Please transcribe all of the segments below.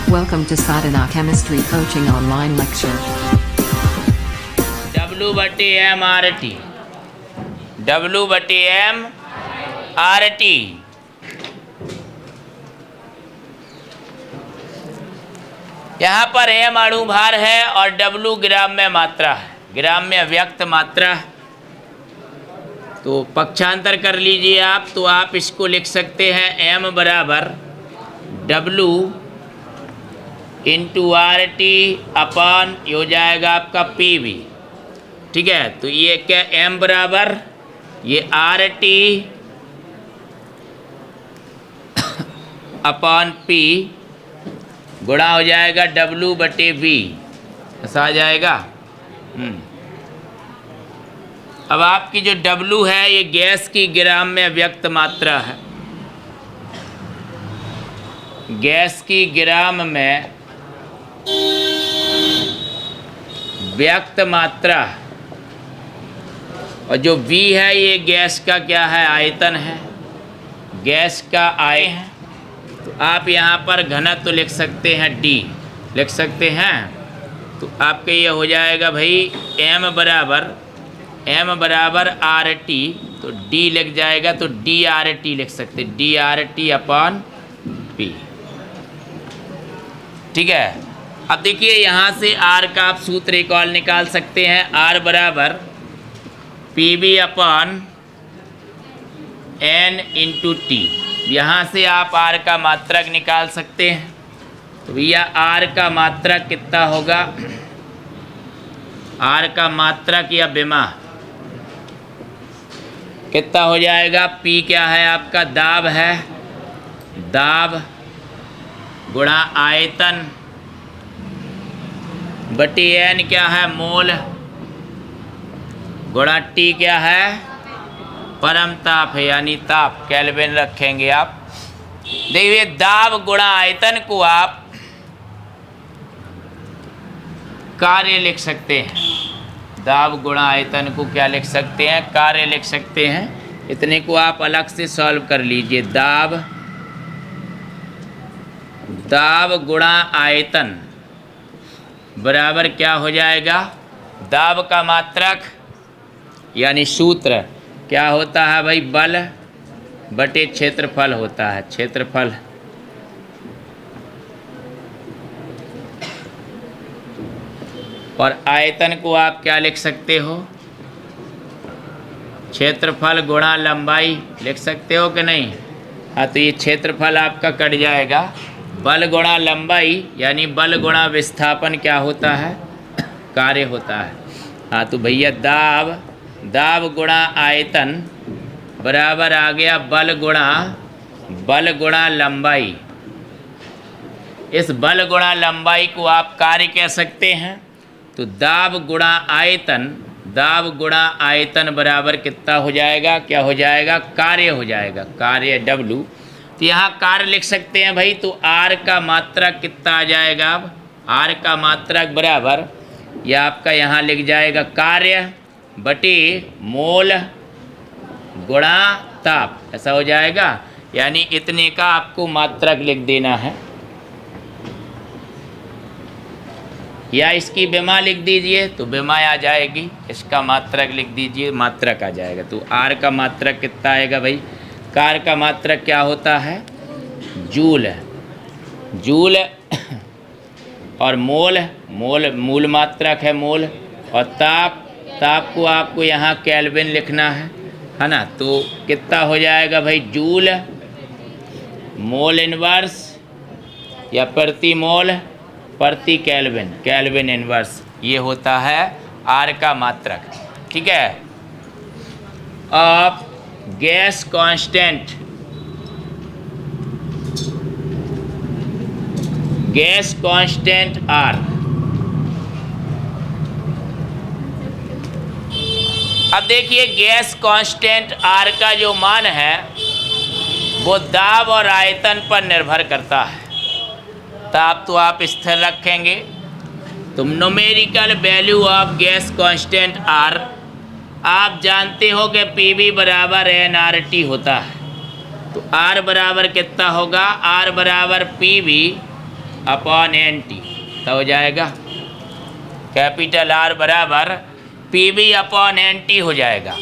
Welcome to Sadhana Chemistry Coaching Online Lecture. W/M/RT W/M/RT। यहाँ पर M अणु भार है और W ग्राम में मात्रा है, ग्राम में व्यक्त मात्रा। तो पक्षांतर कर लीजिए आप, तो आप इसको लिख सकते हैं M बराबर W इंटू RT अपॉन ये हो जाएगा आपका PV। ठीक है, तो ये क्या M बराबर ये RT अपॉन P गुणा हो जाएगा W/V, ऐसा आ जाएगा। अब आपकी जो W है ये गैस की ग्राम में व्यक्त मात्रा है, गैस की ग्राम में व्यक्त मात्रा। और जो V है ये गैस का क्या है, आयतन है, गैस का आयतन है। तो आप यहाँ पर घनत्व तो लिख सकते हैं D लिख सकते हैं। तो आपके ये हो जाएगा भाई M बराबर RT, तो D लिख जाएगा, तो DRT लिख सकते, DRT अपॉन P। ठीक है, अब देखिए यहाँ से R का आप सूत्र एक और निकाल सकते हैं, R बराबर PV upon N into T। यहाँ से आप R का मात्रक निकाल सकते हैं। तो भैया R का मात्रक कितना होगा, R का मात्रक या विमा कितना हो जाएगा। P क्या है आपका, दाब है, दाब गुणा आयतन बटी N क्या है, मोल गुणा T क्या है, परम ताप है यानी ताप, केल्विन रखेंगे आप। देखिए दाब गुणा आयतन को आप कार्य लिख सकते हैं, दाब गुणा आयतन को क्या लिख सकते हैं, कार्य लिख सकते हैं। इतने को आप अलग से सॉल्व कर लीजिए। दाब गुणा आयतन बराबर क्या हो जाएगा, दाब का मात्रक यानी सूत्र क्या होता है भाई, बल बटे क्षेत्रफल होता है, क्षेत्रफल। और आयतन को आप क्या लिख सकते हो, क्षेत्रफल गुणा लंबाई लिख सकते हो कि नहीं। हाँ, तो ये क्षेत्रफल आपका कट जाएगा, बल गुणा लंबाई यानी बल गुणा विस्थापन क्या होता है, कार्य होता है। हाँ, तो भैया दाब गुणा आयतन बराबर आ गया बल गुणा लंबाई। इस बल गुणा लंबाई को आप कार्य कह सकते हैं। तो दाब गुणा आयतन बराबर कितना हो जाएगा, क्या हो जाएगा, कार्य हो जाएगा, कार्य W। तो यहाँ कार्य लिख सकते हैं भाई। तो R का मात्रक कितना आ जाएगा, अब R का मात्रक बराबर यह आपका यहाँ लिख जाएगा कार्य बटे मोल गुणा ताप, ऐसा हो जाएगा। यानी इतने का आपको मात्रक लिख देना है, या इसकी विमा लिख दीजिए तो विमा आ जाएगी, इसका मात्रक लिख दीजिए, मात्रक आ जाएगा। तो R का मात्रक कितना आएगा भाई, कार का मात्रक क्या होता है, जूल और मूल मात्रक है मोल। और ताप को आपको यहाँ केल्विन लिखना है ना। तो कितना हो जाएगा भाई, जूल मोल इनवर्स या प्रति मोल प्रति केल्विन इनवर्स, ये होता है R का मात्रक। ठीक है, अब गैस कांस्टेंट R। अब देखिए गैस कांस्टेंट R का जो मान है वो दाब और आयतन पर निर्भर करता है। ताप तो आप स्थिर रखेंगे। तो numerical value of gas constant R आप जानते हो कि PV बराबर nRT होता है। तो R बराबर कितना होगा, R बराबर PV अपॉन एन टी, तो हो जाएगा कैपिटल आर बराबर P V upon N T हो जाएगा।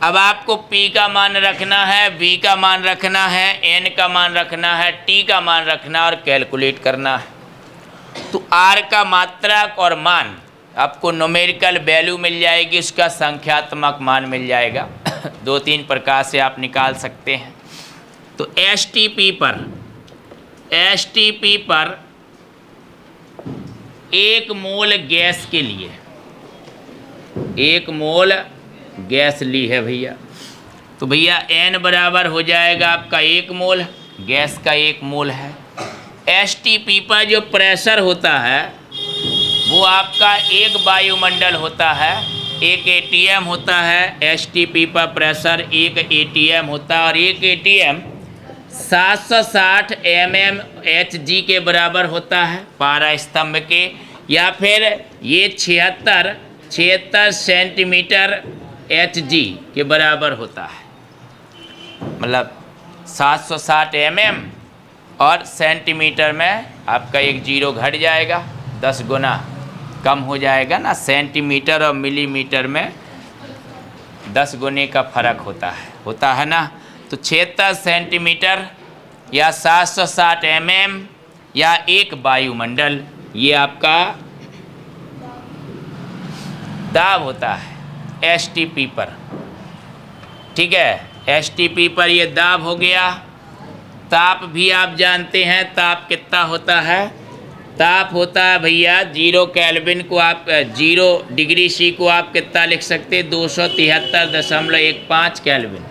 अब आपको P का मान रखना है, V का मान रखना है, N का मान रखना है, T का मान रखना और कैलकुलेट करना है। तो R का मात्रक और मान आपको न्यूमेरिकल वैल्यू मिल जाएगी, उसका संख्यात्मक मान मिल जाएगा। दो तीन प्रकार से आप निकाल सकते हैं। तो STP पर 1 मोल गैस के लिए 1 मोल गैस ली है भैया, तो भैया N बराबर हो जाएगा आपका 1 मोल, गैस का 1 मोल है। STP पर जो प्रेशर होता है वो आपका एक वायुमंडल होता है, 1 ATM होता है। STP पर प्रेशर 1 ATM होता है और 1 ATM 760 mmHg के बराबर होता है पारा स्तंभ के, या फिर ये 76 सेंटीमीटर Hg के बराबर होता है। मतलब 760 mm और सेंटीमीटर में आपका एक जीरो घट जाएगा, 10 गुना कम हो जाएगा ना। सेंटीमीटर और मिलीमीटर में 10 गुने का फर्क होता है ना। तो 76 सेंटीमीटर या 760 mm या एक वायुमंडल, ये आपका दाब होता है STP पर। ठीक है, STP पर ये दाब हो गया। ताप भी आप जानते हैं, ताप कितना होता है? ताप होता है भैया 0 केल्विन को आप 0 डिग्री सी को आप कितना लिख सकते हैं? 273.15 केल्विन।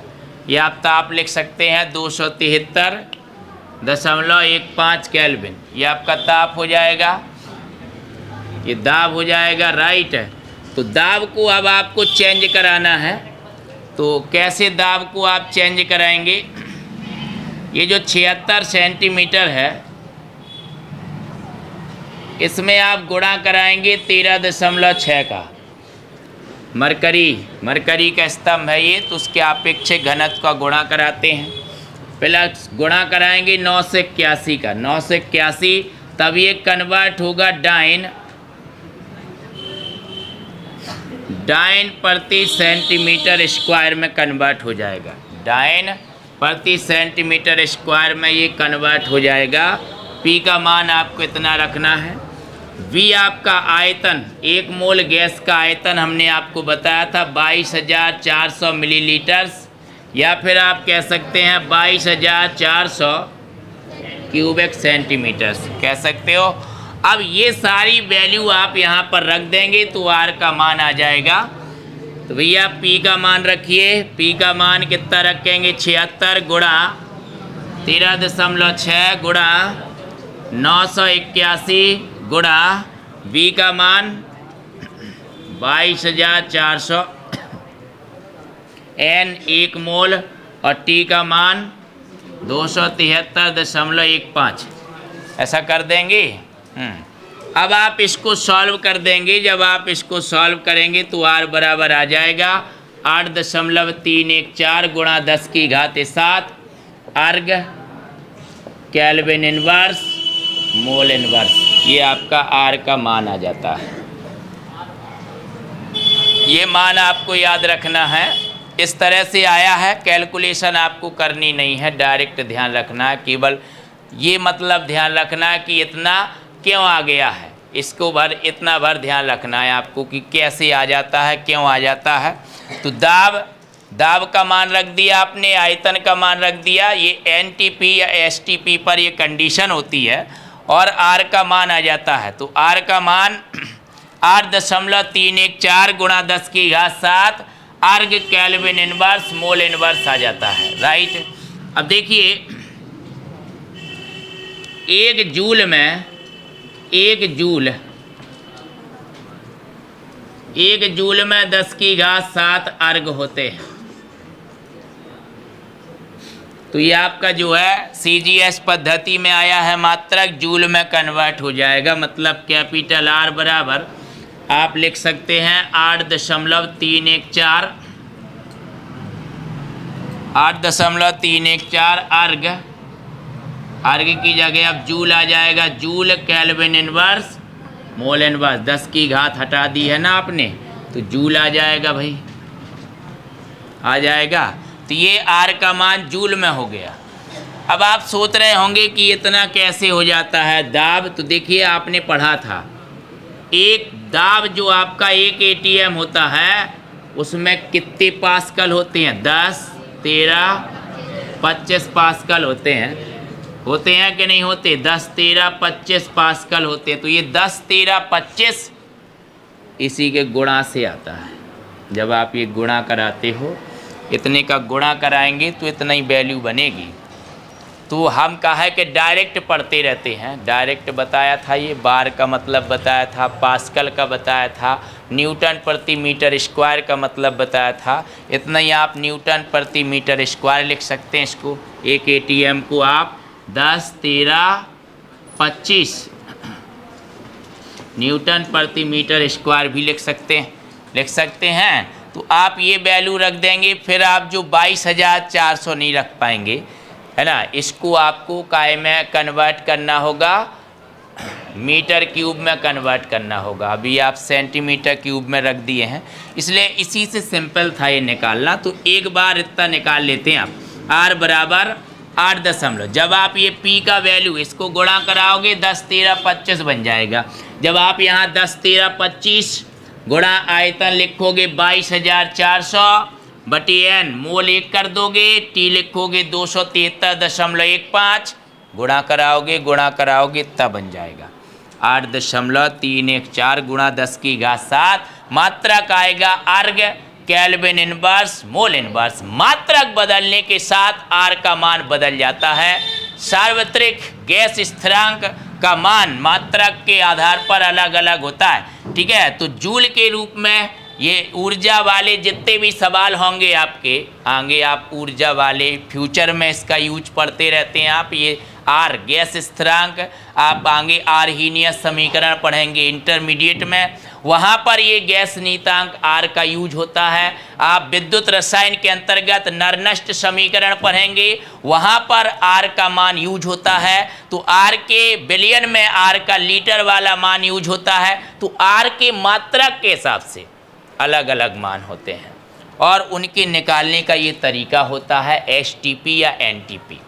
ये आप ताप लिख सकते हैं 273.15 केल्विन। ये आपका ताप हो जाएगा, ये दाब हो जाएगा, राइट। तो दाब को अब आपको चेंज कराना है, तो कैसे दाब को आप चेंज कराएंगे? ये जो 76 सेंटीमीटर है इसमें आप गुणा कराएंगे 13.6 का। मरकरी का स्तंभ है ये, तो उसके अपेक्षिक घनत्व का गुणा कराते हैं। पहला गुणा कराएंगे 9 से 81 का, 9 से 81, तब ये कन्वर्ट होगा डाइन प्रति सेंटीमीटर स्क्वायर में कन्वर्ट हो जाएगा। डाइन प्रति सेंटीमीटर स्क्वायर में ये कन्वर्ट हो जाएगा। P का मान आपको इतना रखना है। V आपका आयतन, 1 मोल गैस का आयतन हमने आपको बताया था 22,400 मिलीलीटर्स, या फिर आप कह सकते हैं 22,400 क्यूबिक सेंटीमीटर्स कह सकते हो। अब ये सारी वैल्यू आप यहाँ पर रख देंगे तो R का मान आ जाएगा। तो भैया P का मान रखिए, P का मान कितना रखेंगे? 76 गुणा 13.6 गुणा 981 गुणा V का मान 22,400 N 1 मोल और T का मान 273.15, ऐसा कर देंगे। अब आप इसको सॉल्व कर देंगे। जब आप इसको सॉल्व करेंगे तो R बराबर आ जाएगा 8.314 गुणा 10⁻7 अर्ग केल्विन इनवर्स मोल इनवर्स। ये आपका R का मान आ जाता है। ये मान आपको याद रखना है। इस तरह से आया है, कैलकुलेशन आपको करनी नहीं है, डायरेक्ट ध्यान रखना है। केवल ये मतलब ध्यान रखना है कि इतना क्यों आ गया है, इसको इतना भर ध्यान रखना है आपको कि कैसे आ जाता है, क्यों आ जाता है। तो दाब का मान रख दिया आपने, आयतन का मान रख दिया। ये NTP या STP पर ये कंडीशन होती है और R का मान आ जाता है। तो R का मान 8.314 गुणा 10⁻7 अर्ग केल्विन इनवर्स मोल इनवर्स आ जाता है, राइट। अब देखिए 1 जूल में 1 जूल में 10⁻7 अर्ग होते हैं। तो ये आपका जो है CGS पद्धति में आया है, मात्रक जूल में कन्वर्ट हो जाएगा। मतलब कैपिटल R बराबर आप लिख सकते हैं 8.314 अर्ग अर्ग की जगह अब जूल आ जाएगा, joule kelvin inverse mole inverse, 10 की घात हटा दी है ना आपने, तो जूल आ जाएगा भाई, आ जाएगा। तो ये आर का मान जूल में हो गया। अब आप सोच रहे होंगे कि इतना कैसे हो जाता है दाब, तो देखिए आपने पढ़ा था, एक दाब जो आपका एक एटीएम होता है उसमें कितने पास्कल होते हैं, 10, 13, 25 पास्कल होते हैं कि नहीं होते, 10, 13, 25 पास्कल होते हैं। तो ये 10, 13, 25 इसी के गुणा से आता है। जब आप ये गुणा कराते हो, इतने का गुणा कराएंगे तो इतना ही वैल्यू बनेगी। तो हम कहा है कि डायरेक्ट पढ़ते रहते हैं, डायरेक्ट बताया था, ये बार का मतलब बताया था, पास्कल का बताया था, न्यूटन प्रति मीटर स्क्वायर का मतलब बताया था। इतना ही आप न्यूटन प्रति मीटर स्क्वायर लिख सकते हैं इसको। एक एटीएम को आप 10, 13, 25 न्यूटन प्रति मीटर स्क्वायर भी लिख सकते हैं। तो आप ये वैल्यू रख देंगे, फिर आप जो 22,400 नहीं रख पाएंगे, है ना, इसको आपको काय में कन्वर्ट करना होगा, मीटर क्यूब में कन्वर्ट करना होगा। अभी आप सेंटीमीटर क्यूब में रख दिए हैं, इसलिए इसी से सिंपल था ये निकालना। तो एक बार इतना निकाल लेते हैं आप, आर बराबर 8 जब आप ये पी का वैल्यू इसको गुणा कराओगे 10, 13, 25 बन जाएगा। जब आप यहाँ 10, 13, 25 गुणा आयतन लिखोगे 22,400 बटी एन, मोल 1 कर दोगे, टी लिखोगे 273.15, गुणा कराओगे तब बन जाएगा 8.314 गुणा 10 की घात 7। मात्रक आएगा अर्ग केल्विन इनवर्स मोल इनवर्स। मात्रक बदलने के साथ आर का मान बदल जाता है। सार्वत्रिक गैस स्थिरांक का मान मात्रक के आधार पर अलग अलग होता है, ठीक है। तो जूल के रूप में ये ऊर्जा वाले जितने भी सवाल होंगे आपके आगे, आप ऊर्जा वाले फ्यूचर में इसका यूज पढ़ते रहते हैं आप। ये आर गैस स्थिरांक आप आगे आर्हीनियस समीकरण पढ़ेंगे इंटरमीडिएट में, वहाँ पर ये गैस नीतांक आर का यूज होता है। आप विद्युत रसायन के अंतर्गत नरनष्ट समीकरण पढ़ेंगे, वहाँ पर आर का मान यूज होता है। तो आर के बिलियन में आर का लीटर वाला मान यूज होता है। तो आर के मात्रक के हिसाब से अलग अलग मान होते हैं और उनके निकालने का ये तरीका होता है एसटीपी या एनटीपी।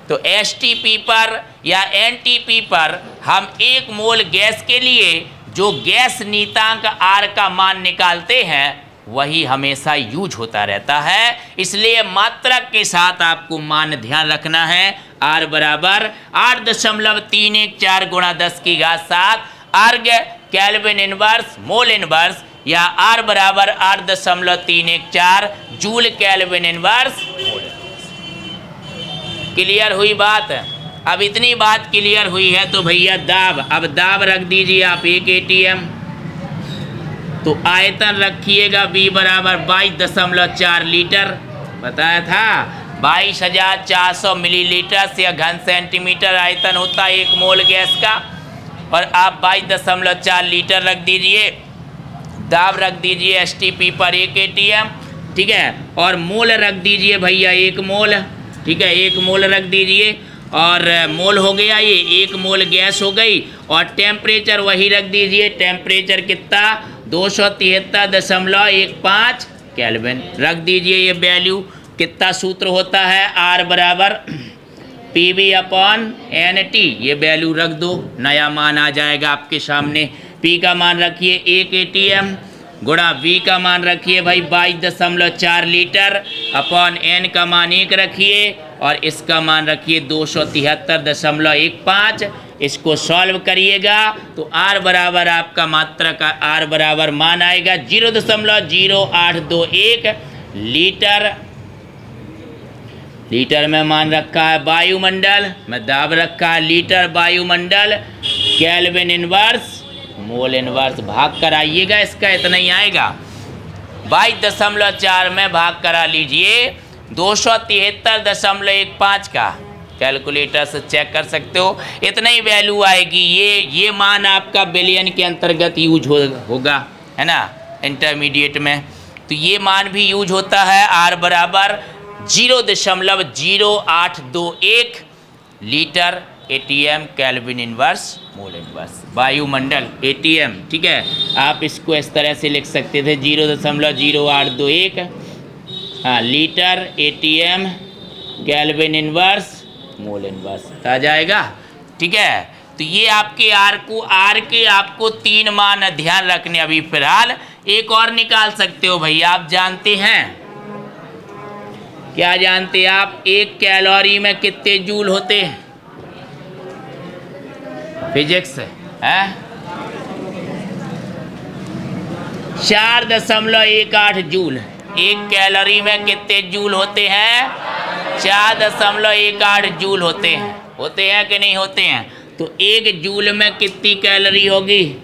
तो एसटीपी पर या एनटीपी पर हम 1 मोल गैस के लिए जो गैस नीतांक आर का मान निकालते हैं वही हमेशा यूज होता रहता है। इसलिए मात्रक के साथ आपको मान ध्यान रखना है। आर बराबर 8.314 गुणा 10 की घात 7 अर्ग केल्विन इनवर्स मोल इनवर्स, या आर बराबर 8.314 जूल केल्विन इनवर्स मोल। क्लियर हुई बात? अब इतनी बात क्लियर हुई है तो भैया दाब, अब दाब रख दीजिए आप एक एटीएम। तो आयतन रखिएगा बी बराबर 22.4 लीटर, बताया था 22,400 मिलीलीटर से घन सेंटीमीटर आयतन होता है 1 मोल गैस का। और आप 22.4 लीटर रख दीजिए, दाब रख दीजिए एसटीपी पर 1 एटीएम, ठीक है। और मोल रख दीजिए भैया 1 मोल, ठीक है, 1 मोल रख दीजिए। और मोल हो गया, ये 1 मोल गैस हो गई। और टेम्परेचर वही रख दीजिए, टेम्परेचर कितना 273.15 केल्विन रख दीजिए। ये वैल्यू कितना सूत्र होता है, आर बराबर PV/NT, ये वैल्यू रख दो, नया मान आ जाएगा आपके सामने। P का मान रखिए 1 एटीएम गुणा V का मान रखिए भाई 22.4 लीटर अपॉन N का मान 1 रखिए और इसका मान रखिए 273.15। इसको सॉल्व करिएगा तो R बराबर आपका मात्रा का R बराबर मान आएगा 0.0821 लीटर। लीटर में मान रखा है वायुमंडल में, दाब रखा है लीटर वायुमंडल, केल्विन इनवर्स मोल इनवर्स। भाग कराइएगा, इसका इतना ही आएगा। 22.4 में भाग करा लीजिए 273.15 का, कैलकुलेटर से चेक कर सकते हो, इतना ही वैल्यू आएगी। ये मान आपका बिलियन के अंतर्गत यूज होगा, है ना, इंटरमीडिएट में। तो ये मान भी यूज होता है। आर बराबर 0.0821 litre atm kelvin inverse mole inverse. वायुमंडल एटीएम, ठीक है, आप इसको इस तरह से लिख सकते थे 0.0821, हाँ, litre atm kelvin inverse mole inverse आ जाएगा, ठीक है। तो ये आपके आर के आपको 3 मान ध्यान रखने। अभी फिलहाल एक और निकाल सकते हो भैया, आप जानते हैं, क्या जानते हैं आप, 1 कैलोरी में कितने जूल होते हैं? फिजिक्स है 4.18 जूल। 1 कैलोरी में कितने जूल होते हैं? 4.18 जूल होते हैं कि नहीं होते हैं? तो 1 जूल में कितनी कैलोरी होगी?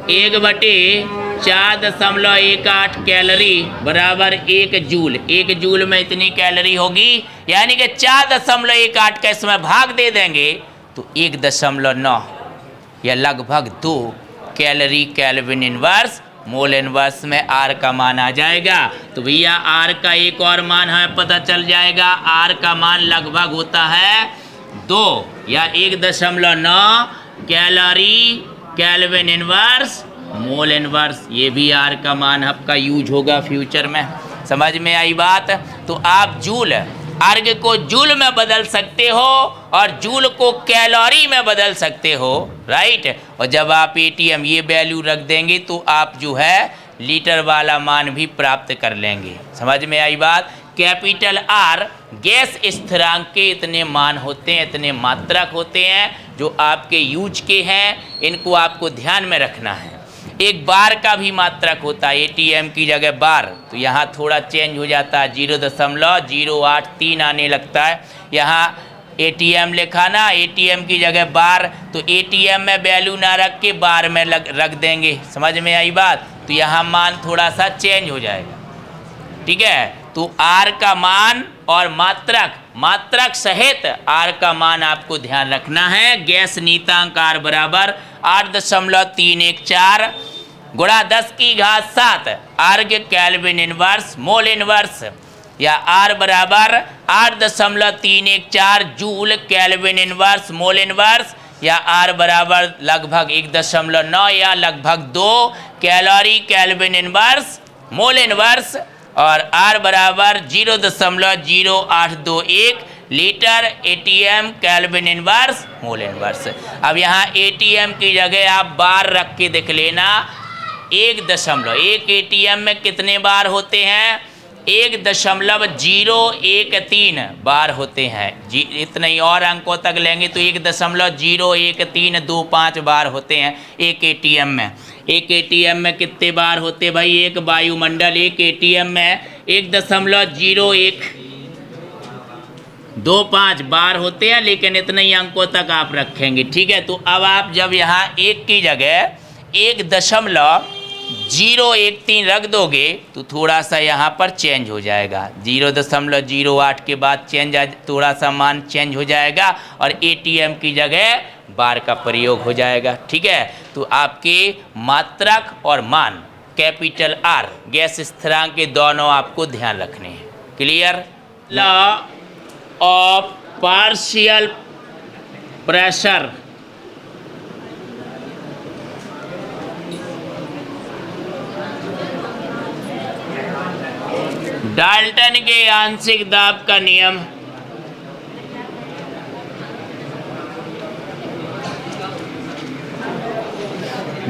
1/4.18 कैलोरी बराबर 1 जूल। 1 जूल में इतनी कैलोरी होगी, यानी कि 4.18 का इसमें भाग दे देंगे तो 1.9 या लगभग 2 calorie kelvin inverse mole inverse में आर का मान आ जाएगा। तो भैया आर का एक और मान हमें पता चल जाएगा। आर का मान लगभग होता है 2 या 1.9 calorie kelvin inverse mole inverse. ये भी आर का मान आपका यूज होगा फ्यूचर में। समझ में आई बात? तो आप जूल, अर्ग को जूल में बदल सकते हो और जूल को कैलोरी में बदल सकते हो, राइट। और जब आप एटीएम ये वैल्यू रख देंगे तो आप जो है लीटर वाला मान भी प्राप्त कर लेंगे। समझ में आई बात? कैपिटल आर गैस स्थिरांक के इतने मान होते हैं, इतने मात्रक होते हैं जो आपके यूज के हैं, इनको आपको ध्यान में रखना है। एक बार का भी मात्रक होता है, एटीएम की जगह बार, तो यहाँ थोड़ा चेंज हो जाता है, 0.083 आने लगता है। यहाँ एटीएम लिखा ना, एटीएम की जगह बार, तो एटीएम में वैल्यू ना रख के बार में रख देंगे। समझ में आई बात? तो यहाँ मान थोड़ा सा चेंज हो जाएगा, ठीक है। तो आर का मान और मात्रक सहित आर का मान आपको ध्यान रखना है। गैस नीतांक आर बराबर 8.314 गुणा 10⁻7 अर्ग केल्विन इनवर्स मोल इनवर्स, या आर बराबर 8.314 joule kelvin inverse mole inverse, या आर बराबर लगभग 1.9 या लगभग 2 calorie kelvin inverse mole inverse, और आर बराबर 0.0821 litre atm kelvin inverse mole inverse. अब यहाँ एटीएम की जगह आप बार रख के देख लेना। 1 एटीएम में कितने बार होते हैं? 1.013 बार होते हैं जी। इतने ही और अंकों तक लेंगे तो 1.01325 बार होते हैं एक एटीएम में। एक एटीएम में कितने बार होते भाई? एक वायुमंडल एक एटीएम में 1.025 बार होते हैं, लेकिन इतने ही अंकों तक आप रखेंगे, ठीक है। तो अब आप जब यहाँ 1 की जगह 1.013 रख दोगे तो थोड़ा सा यहाँ पर चेंज हो जाएगा। 0.08 के बाद थोड़ा सा मान चेंज हो जाएगा और एटीएम की जगह बार का प्रयोग हो जाएगा, ठीक है। तो आपके मात्रक और मान कैपिटल आर गैस स्थिरांक के दोनों आपको ध्यान रखने हैं। Clear? Law of partial pressure, Dalton के आंशिक दाब का नियम,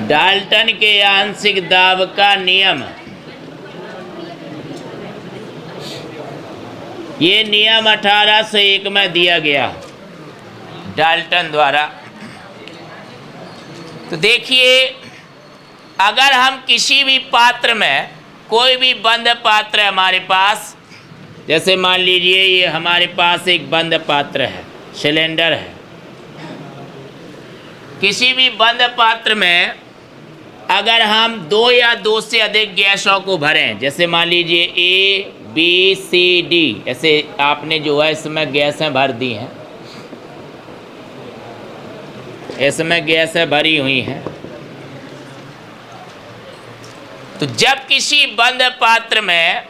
डाल्टन के आंशिक दाब का नियम, ये नियम 1801 में दिया गया डाल्टन द्वारा। तो देखिए, अगर हम किसी भी पात्र में, कोई भी बंद पात्र है हमारे पास, जैसे मान लीजिए ये हमारे पास एक बंद पात्र है, सिलेंडर है। किसी भी बंद पात्र में अगर हम 2 या 2 से अधिक गैसों को भरें, जैसे मान लीजिए A, B, C, D, ऐसे आपने जो है इसमें गैसें भर दी हैं, इसमें गैसें भरी हुई हैं। तो जब किसी बंद पात्र में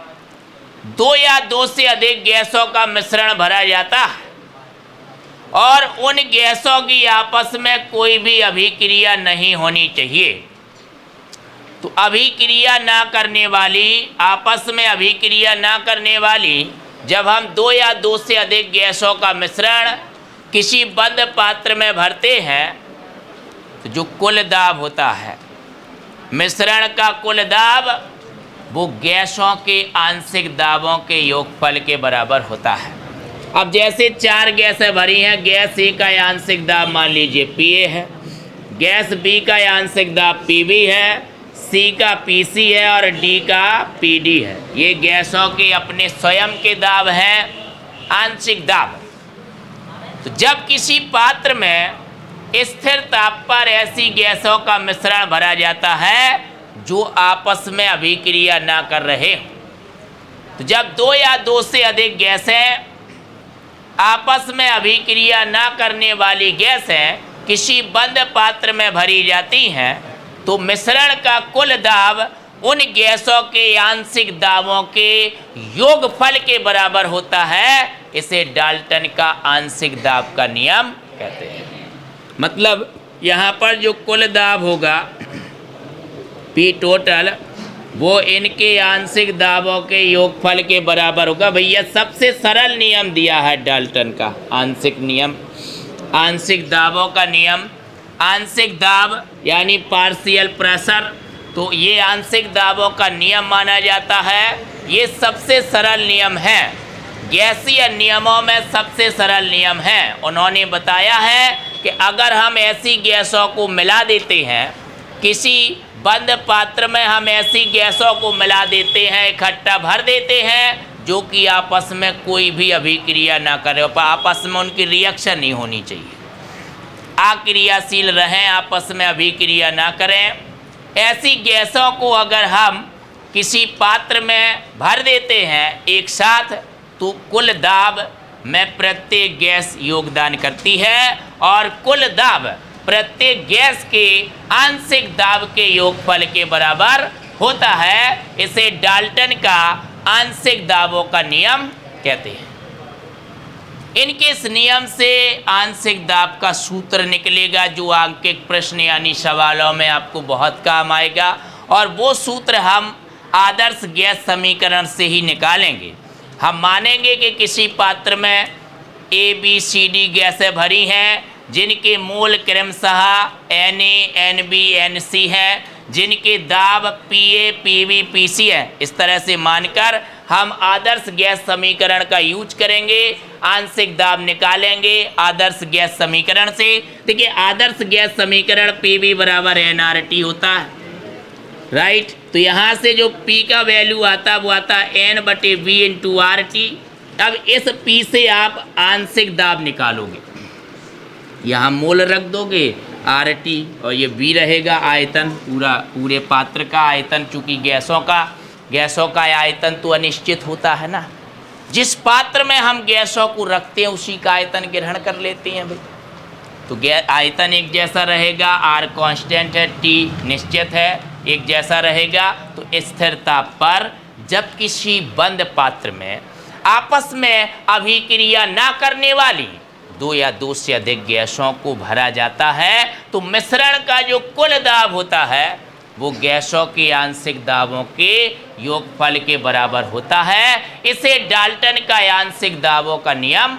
2 या 2 से अधिक गैसों का मिश्रण भरा जाता है और उन गैसों की आपस में कोई भी अभिक्रिया नहीं होनी चाहिए। तो अभिक्रिया ना करने वाली, आपस में अभिक्रिया ना करने वाली, जब हम दो या दो से अधिक गैसों का मिश्रण किसी बंद पात्र में भरते हैं तो जो कुल दाब होता है, मिश्रण का कुल दाब, वो गैसों के आंशिक दाबों के योगफल के बराबर होता है। अब जैसे 4 गैसें भरी हैं, गैस ए का आंशिक दाब मान लीजिए Pa है, गैस बी का आंशिक दाब Pb है, सी का Pc है और डी का Pd है। ये गैसों के अपने स्वयं के दाब हैं, आंशिक दाब। तो जब किसी पात्र में स्थिर ताप पर ऐसी गैसों का मिश्रण भरा जाता है जो आपस में अभिक्रिया ना कर रहे हो, तो जब 2 या 2 से अधिक गैसें आपस में अभिक्रिया ना करने वाली गैसें किसी बंद पात्र में भरी जाती हैं तो मिश्रण का कुल दाब उन गैसों के आंशिक दाबों के योगफल के बराबर होता है। इसे डाल्टन का आंशिक दाब का नियम कहते हैं। मतलब यहाँ पर जो कुल दाब होगा P टोटल, वो इनके आंशिक दाबों के योगफल के बराबर होगा। भैया सबसे सरल नियम दिया है डाल्टन का, आंशिक नियम, आंशिक दाबों का नियम। आंशिक दाब यानी पार्शियल प्रेशर, तो ये आंशिक दाबों का नियम माना जाता है। ये सबसे सरल नियम है, गैसीय नियमों में सबसे सरल नियम है। उन्होंने बताया है कि अगर हम ऐसी गैसों को मिला देते हैं, किसी बंद पात्र में हम ऐसी गैसों को मिला देते हैं, इकट्ठा भर देते हैं जो कि आपस में कोई भी अभिक्रिया ना करे, आपस में उनकी रिएक्शन नहीं होनी चाहिए, अक्रियाशील रहें, आपस में अभिक्रिया ना करें। ऐसी गैसों को अगर हम किसी पात्र में भर देते हैं एक साथ, तो कुल दाब में प्रत्येक गैस योगदान करती है और कुल दाब प्रत्येक गैस के आंशिक दाब के योगफल के बराबर होता है। इसे डाल्टन का आंशिक दाबों का नियम कहते हैं। इनके इस नियम से आंशिक दाब का सूत्र निकलेगा जो आंकिक प्रश्न यानी सवालों में आपको बहुत काम आएगा, और वो सूत्र हम आदर्श गैस समीकरण से ही निकालेंगे। हम मानेंगे कि किसी पात्र में ABCD गैसें भरी हैं जिनके मोल क्रमशः Na, Nb, Nc हैं, जिनके दाब Pa, Pb, Pc है। इस तरह से मानकर हम आदर्श गैस समीकरण का यूज करेंगे, आंशिक दाब निकालेंगे आदर्श गैस समीकरण से। देखिए आदर्श गैस समीकरण Pb बराबर nRT होता है, राइट। तो यहाँ से जो P का वैल्यू आता है वो आता है N/V × RT। अब इस P से आप आंशिक दाब निकालोगे, यहाँ मोल रख दोगे RT और ये V रहेगा आयतन, पूरे पात्र का आयतन। चूँकि गैसों का आयतन तो अनिश्चित होता है ना, जिस पात्र में हम गैसों को रखते हैं उसी का आयतन ग्रहण कर लेते हैं भाई। तो आयतन एक जैसा रहेगा, R कांस्टेंट है, T निश्चित है, एक जैसा रहेगा। तो स्थिर ताप पर जब किसी बंद पात्र में आपस में अभिक्रिया ना करने वाली 2 या 2 से अधिक गैसों को भरा जाता है तो मिश्रण का जो कुल दाब होता है वो गैसों के आंशिक दाबों के योगफल के बराबर होता है। इसे डाल्टन का आंशिक दाबों का नियम